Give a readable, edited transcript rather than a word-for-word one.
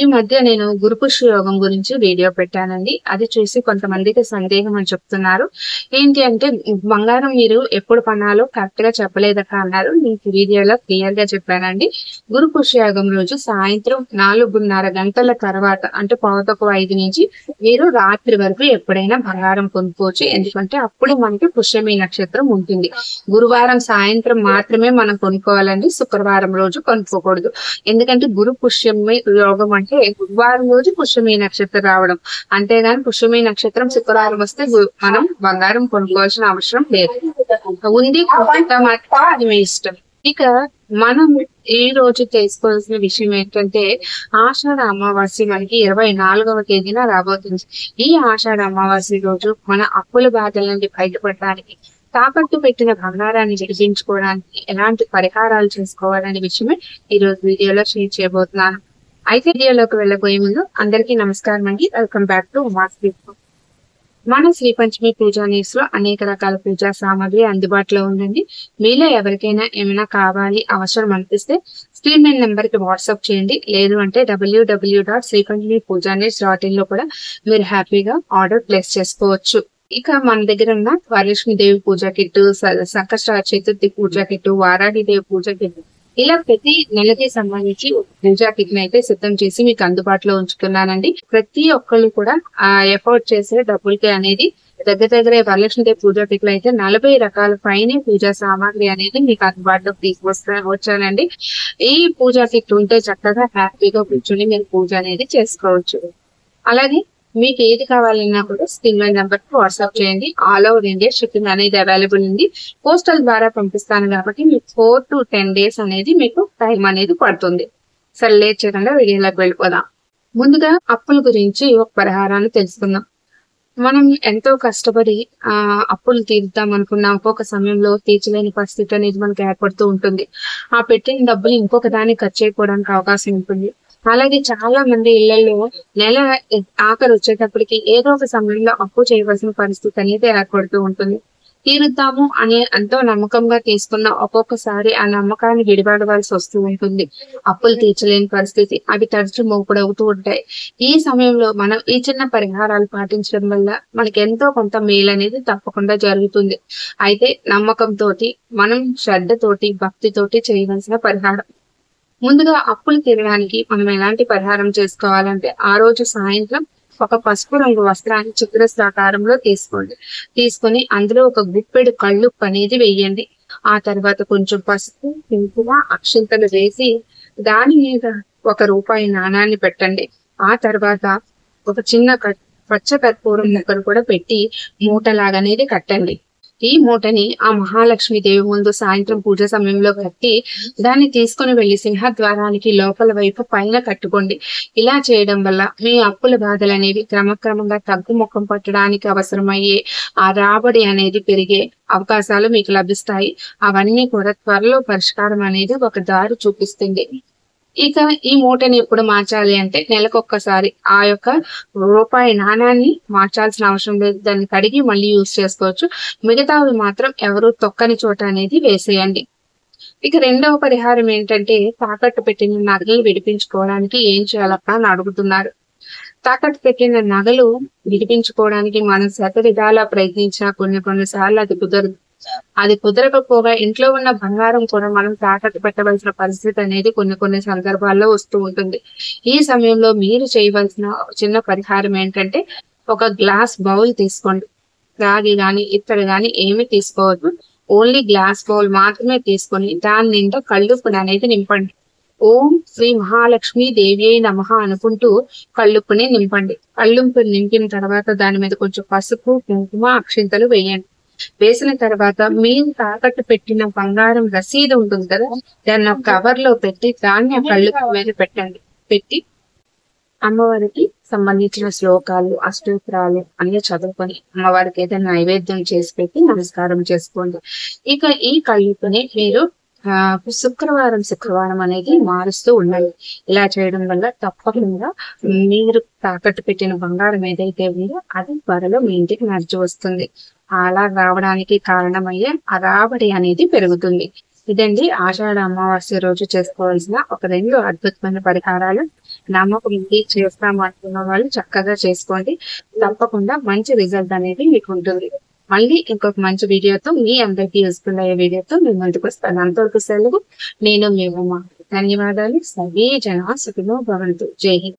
ఈ మధ్య నేను గురుపుష్య యోగం గురించి వీడియో పెట్టానండి. అది చూసి కొంతమందికి సందేహం అని చెప్తున్నారు. ఏంటి అంటే బంగారం మీరు ఎప్పుడు కొనాలో కరెక్ట్ గా చెప్పలేదక్క అన్నారు. నేను వీడియోలో క్లియర్ గా చెప్పానండి. గురుపుష్య యోగం రోజు సాయంత్రం 4:30 గంటల తర్వాత అంటే 4:15 నుంచి మీరు రాత్రి వరకు ఎప్పుడైనా బంగారం కొనుక్కోవచ్చు. ఎందుకంటే అప్పుడు మనకి పుష్యమి నక్షత్రం ఉంటుంది. గురువారం సాయంత్రం మాత్రమే మనం కొనుక్కోవాలండి. శుక్రవారం రోజు కొనుక్కోకూడదు. ఎందుకంటే గురు పుష్యమి యోగం అంటే గురువారం రోజు పుష్యమి నక్షత్రం రావడం. అంతేగాని పుష్యమి నక్షత్రం శుక్రవారం వస్తే మనం బంగారం కొనుక్కోవాల్సిన అవసరం లేదు. ఉంది అది మీ ఇష్టం. ఇక మనం ఈ రోజు తెలుసుకోవాల్సిన విషయం ఏంటంటే ఆషాఢ అమావాస్య మనకి 24వ తేదీన రాబోతుంది. ఈ ఆషాఢ అమావాస్య రోజు మన అప్పుల బాధల నుండి బయటపడడానికి, తాకట్టు పెట్టిన బంగారాన్ని విడిపించుకోవడానికి ఎలాంటి పరిహారాలు చేసుకోవాలనే విషయమే ఈ రోజు వీడియోలో షేర్ చేయబోతున్నాను. అయితే వీడియోలోకి వెళ్ళబోయే ముందు అందరికీ నమస్కారం అండి. వెల్కమ్ బ్యాక్ టు ఉమాస్ దీపం. మన శ్రీ పంచమి పూజా నీడ్స్ లో అనేక రకాల పూజా సామాగ్రి అందుబాటులో ఉందండి. మీలో ఎవరికైనా ఏమైనా కావాలి, అవసరం అనిపిస్తే స్క్రీన్ మీద నెంబర్ కి వాట్సాప్ చేయండి. లేదు అంటే www.sripanchamipujanets.in లో కూడా మీరు హ్యాపీగా ఆర్డర్ ప్లేస్ చేసుకోవచ్చు. ఇక మన దగ్గర ఉన్న వరలక్ష్మీదేవి పూజా కిట్, సంకష్ట చతుర్థి పూజా కిట్, వారాహిదేవి పూజా కిట్, ఇలా ప్రతి నెలకి సంబంధించి పూజా కిట్ ని అయితే సిద్ధం చేసి మీకు అందుబాటులో ఉంచుతున్నానండి. ప్రతి ఒక్కళ్ళు కూడా ఎఫోర్డ్ చేసే డబ్బులకి అనేది దగ్గర వరలక్ష్మీదేవి పూజా కిట్ లో అయితే 40 రకాల పైన పూజా సామాగ్రి అనేది మీకు అందుబాటులోకి తీసుకొచ్చానండి. ఈ పూజా కిట్ ఉంటే చక్కగా హ్యాపీగా కూర్చొని మీరు పూజ అనేది చేసుకోవచ్చు. అలాగే మీకు ఏది కావాలన్నా కూడా స్క్రీన్ నెంబర్ కి వాట్సాప్ చేయండి. ఆల్ ఓవర్ ఇండియా షిప్పింగ్ అనేది అవైలబుల్ ఉంది. పోస్టల్ ద్వారా పంపిస్తాను కాబట్టి మీకు 4 to 10 days అనేది మీకు టైం అనేది పడుతుంది. సరే లేట్ చేయకుండా వీడియోలోకి వెళ్ళిపోదాం. ముందుగా అప్పుల గురించి ఒక పరిహారాన్ని తెలుసుకుందాం. మనం ఎంతో కష్టపడి అప్పులు తీరుద్దాం అనుకున్న ఒక్కొక్క సమయంలో తీర్చలేని పరిస్థితి అనేది మనకు ఏర్పడుతూ ఉంటుంది. ఆ పెట్టిన డబ్బులు ఇంకొక దానికి ఖర్చు అయిపోవడానికి అవకాశం ఉంటుంది. అలాగే చాలా మంది ఇళ్లలో నెల ఆఖరు వచ్చేటప్పటికి ఏదో ఒక సమయంలో అప్పు చేయవలసిన పరిస్థితి అనేది ఏర్పడుతూ ఉంటుంది. తీరుద్దాము అని ఎంతో నమ్మకంగా తీసుకున్న ఒక్కొక్కసారి ఆ నమ్మకాన్ని విడిపడవలసి వస్తూ ఉంటుంది. అప్పులు తీర్చలేని పరిస్థితి, అవి తరచు మోపుడవుతూ ఉంటాయి. ఈ సమయంలో మనం ఈ చిన్న పరిహారాలు పాటించడం వల్ల మనకి ఎంతో కొంత మేలు అనేది తప్పకుండా జరుగుతుంది. అయితే నమ్మకంతో మనం శ్రద్ధతోటి భక్తితోటి చేయవలసిన పరిహారం. ముందుగా అప్పులు తీరడానికి మనం ఎలాంటి పరిహారం చేసుకోవాలంటే ఆ రోజు సాయంత్రం ఒక పసుపు రంగు వస్త్రాన్ని చతురస్రాకారంలో తీసుకొని అందులో ఒక గుప్పెడు కళ్ళుప్పు అనేది వేయండి. ఆ తర్వాత కొంచెం పసుపు, కుంకుమ, అక్షింతలు వేసి దాని మీద ₹1 నాణాన్ని పెట్టండి. ఆ తర్వాత ఒక చిన్న పచ్చ కర్పూరం ముక్కను కూడా పెట్టి మూటలాగనేది కట్టండి. ఈ మూటని ఆ మహాలక్ష్మీదేవి ముందు సాయంత్రం పూజ సమయంలో కట్టి దాన్ని తీసుకుని వెళ్లి సింహద్వారానికి లోపల వైపు పైన కట్టుకోండి. ఇలా చేయడం వల్ల మీ అప్పుల బాధలు అనేవి క్రమక్రమంగా తగ్గుముఖం పట్టడానికి అవసరమయ్యే ఆ రాబడి అనేది పెరిగే అవకాశాలు మీకు లభిస్తాయి. అవన్నీ కూడా త్వరలో పరిష్కారం అనేది ఒక దారి చూపిస్తుంది. ఇక ఈ మూటని ఎప్పుడు మార్చాలి అంటే నెలకొక్కసారి ఆ యొక్క ₹1 నాణాన్ని మార్చాల్సిన అవసరం లేదు. దాన్ని కడిగి మళ్ళీ యూజ్ చేసుకోవచ్చు. మిగతావి మాత్రం ఎవరు తొక్కని చోట అనేది వేసేయండి. ఇక రెండవ పరిహారం ఏంటంటే తాకట్టు పెట్టిన నగలు విడిపించుకోవడానికి ఏం చేయాలక్క అని అడుగుతున్నారు. తాకట్టు పెట్టిన నగలు విడిపించుకోవడానికి మనం శతవిధాలా ప్రయత్నించినా కొన్నిసార్లు అది కుదరదు. అది కుదరకపోగా ఇంట్లో ఉన్న బంగారం కూడా మనం తాకట్టు పెట్టవలసిన పరిస్థితి అనేది కొన్ని సందర్భాల్లో వస్తూ ఉంటుంది. ఈ సమయంలో మీరు చేయవలసిన చిన్న పరిహారం ఏంటంటే ఒక గ్లాస్ బౌల్ తీసుకోండి. రాగి గాని ఇత్తడి గాని ఏమి తీసుకోవద్దు. ఓన్లీ గ్లాస్ బౌల్ మాత్రమే తీసుకొని దాని నిండా కళ్ళుప్పుని అనేది నింపండి. ఓం శ్రీ మహాలక్ష్మి దేవి నమః అనుకుంటూ కళ్ళుప్పుని నింపండి. కళ్ళుప్పుని నింపిన తర్వాత దాని మీద కొంచెం పసుపు, కుంకుమ, అక్షింతలు వేయండి. వేసిన తర్వాత మీరు తాకట్టు పెట్టిన బంగారం రసీదు ఉంటుంది కదా, దాన్ని ఒక కవర్ లో పెట్టి దాన్ని కళ్ళు మీద పెట్టండి. పెట్టి అమ్మవారికి సంబంధించిన శ్లోకాలు, అష్టోత్తరాలు అన్ని చదువుకొని అమ్మవారికి ఏదైనా నైవేద్యం చేసి పెట్టి నమస్కారం చేసుకోండి. ఇక ఈ కళ్ళుని మీరు శుక్రవారం అనేది మారుస్తూ ఉండాలి. ఇలా చేయడం వల్ల తప్పకుండా మీరు తాకట్టు పెట్టిన బంగారం ఏదైతే ఉందో అది త్వరలో మీ ఇంటికి నడిచి వస్తుంది. అలా రావడానికి కారణమయ్యే ఆ రాబడి అనేది పెరుగుతుంది. ఇదండి ఆషాఢ అమావాస్య రోజు చేసుకోవాల్సిన ఒక 2 అద్భుతమైన పరిహారాలు. నమ్మకం ఉంది చేస్తాము అనుకున్న వాళ్ళు చక్కగా చేసుకోండి. తప్పకుండా మంచి రిజల్ట్ అనేది మీకు ఉంటుంది. మళ్ళీ ఇంకొక మంచి వీడియోతో మీ అందరికీ యూస్ఫుల్ అయ్యే వీడియోతో మీ ముందుకు వస్తాను. అంతవరకు సెలవు. నేను మీ ఉమ. ధన్యవాదాలు. సర్వే జనా సుఖినో భవంతు. జై హింద్.